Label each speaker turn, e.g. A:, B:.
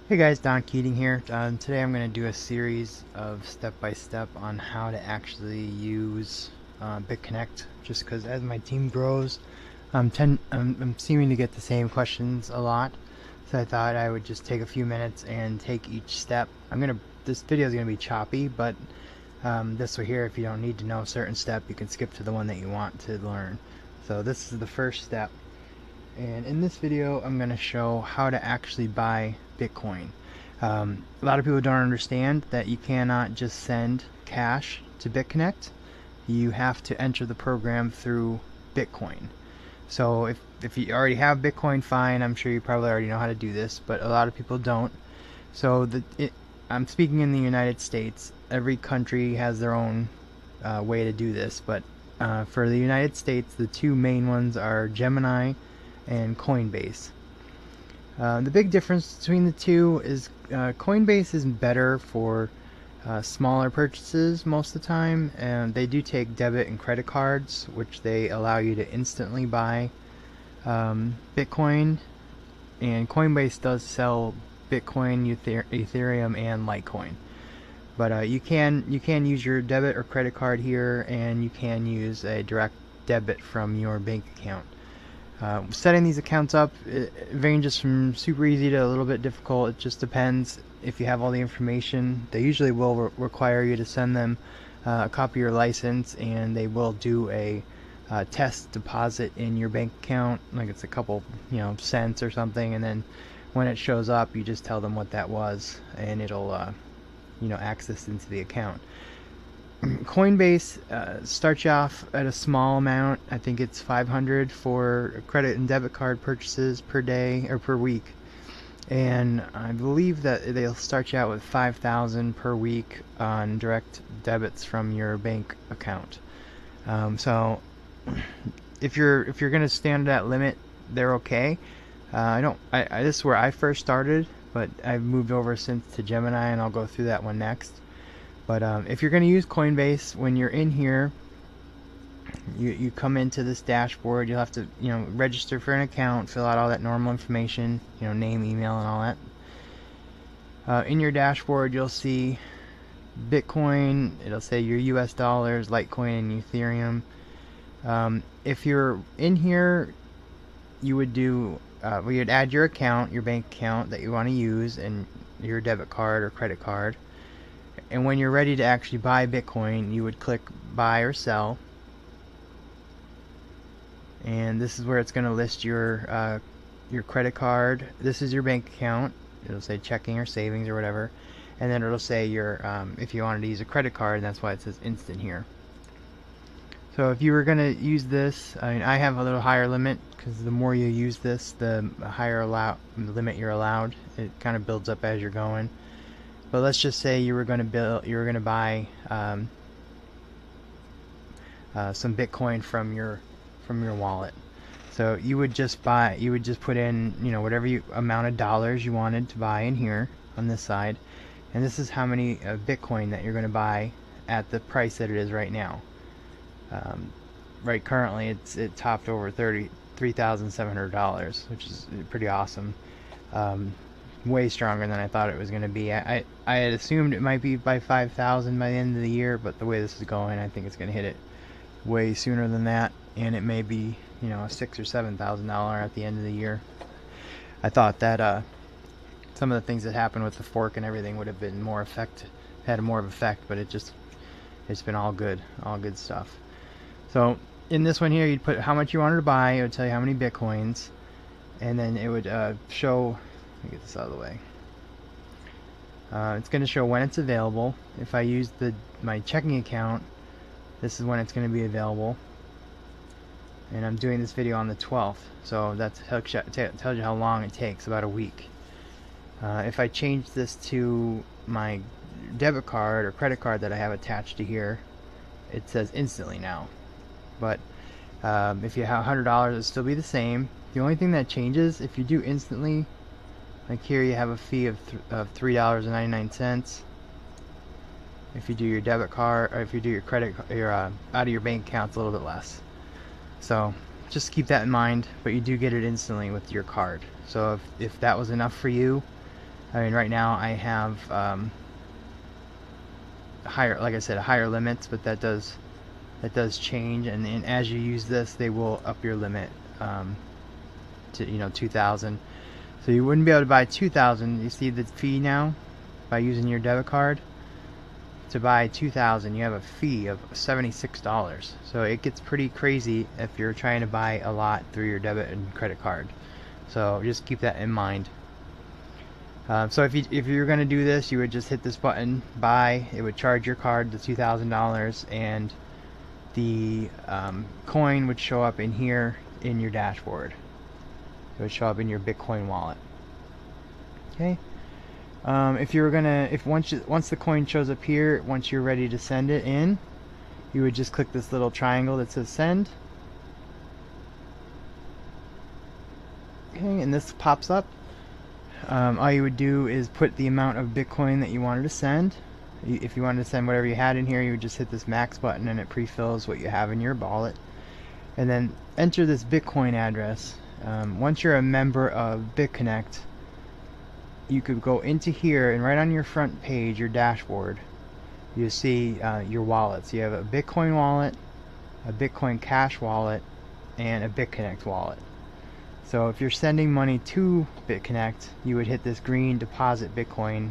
A: Hey guys, Don Keating here. Today I'm going to do a series of step-by-step on how to actually use BitConnect, just because as my team grows, I'm seeming to get the same questions a lot. So I thought I would just take a few minutes and take each step. This video is going to be choppy, but this way here, if you don't need to know a certain step, you can skip to the one that you want to learn. So this is the first step. And in this video I'm going to show how to actually buy Bitcoin. A lot of people don't understand that you cannot just send cash to BitConnect. You have to enter the program through Bitcoin. So if you already have Bitcoin, fine, I'm sure you probably already know how to do this, but a lot of people don't. So I'm speaking in the United States. Every country has their own way to do this, but for the United States, the two main ones are Gemini and Coinbase. The big difference between the two is Coinbase is better for smaller purchases most of the time, and they do take debit and credit cards, which they allow you to instantly buy Bitcoin. And Coinbase does sell Bitcoin, Ethereum, and Litecoin. But you can use your debit or credit card here, and you can use a direct debit from your bank account. Setting these accounts up, it ranges from super easy to a little bit difficult. It just depends if you have all the information. They usually will require you to send them a copy of your license, and they will do a test deposit in your bank account, like it's a couple cents or something, and then when it shows up you just tell them what that was, and it'll access into the account. Coinbase starts you off at a small amount. I think it's 500 for credit and debit card purchases per day or per week, and I believe that they'll start you out with 5,000 per week on direct debits from your bank account. So if you're going to stand that limit, they're okay. This is where I first started, but I've moved over since to Gemini, and I'll go through that one next. But if you're going to use Coinbase, when you're in here, you come into this dashboard. You'll have to register for an account, fill out all that normal information, name, email, and all that. In your dashboard, you'll see Bitcoin. It'll say your US dollars, Litecoin, and Ethereum. If you're in here, you would you'd add your account, your bank account that you want to use, and your debit card or credit card. And when you're ready to actually buy Bitcoin, you would click buy or sell, and this is where it's going to list your credit card. This is your bank account. It'll say checking or savings or whatever, and then it'll say your if you wanted to use a credit card, and that's why it says instant here. So if you were going to use this, I have a little higher limit, because the more you use this, the higher limit you're allowed. It kind of builds up as you're going. But let's just say you were going to buy some Bitcoin from your wallet. So you would just put in whatever amount of dollars you wanted to buy in here on this side, and this is how many Bitcoin that you're going to buy at the price that it is right now. Right currently it topped over $33,700, which is pretty awesome. Way stronger than I thought it was going to be. I had assumed it might be by 5,000 by the end of the year, but the way this is going, I think it's going to hit it way sooner than that, and it may be a $6,000 or $7,000 at the end of the year. I thought that some of the things that happened with the fork and everything would have been had more of effect, but it's been all good stuff. So in this one here, you'd put how much you wanted to buy. It would tell you how many Bitcoins, and then it would show. Let me get this out of the way. It's going to show when it's available. If I use my checking account, this is when it's going to be available. And I'm doing this video on the 12th, so that tells you how long it takes, about a week. If I change this to my debit card or credit card that I have attached to here, it says instantly now. But if you have $100, it'll still be the same. The only thing that changes, if you do instantly, like here you have a fee of $3.99. If you do your debit card, or if you do your credit, out of your bank account, it's a little bit less. So just keep that in mind. But you do get it instantly with your card. So if that was enough for you, I mean, right now I have higher, like I said, higher limits, but that does change, and as you use this, they will up your limit to 2,000. So you wouldn't be able to buy 2,000. You see the fee now by using your debit card. To buy 2,000, you have a fee of $76. So it gets pretty crazy if you're trying to buy a lot through your debit and credit card. So just keep that in mind. So if you're going to do this, you would just hit this button, buy. It would charge your card the $2,000, and the coin would show up in here in your dashboard. It would show up in your Bitcoin wallet. Okay. Once the coin shows up here, once you're ready to send it in, you would just click this little triangle that says send. Okay, and this pops up. All you would do is put the amount of Bitcoin that you wanted to send. If you wanted to send whatever you had in here, you would just hit this max button and it pre-fills what you have in your wallet. And then enter this Bitcoin address. Once you're a member of BitConnect, you could go into here, and right on your front page, your dashboard, you see your wallets. You have a Bitcoin wallet, a Bitcoin Cash wallet, and a BitConnect wallet. So if you're sending money to BitConnect, you would hit this green deposit Bitcoin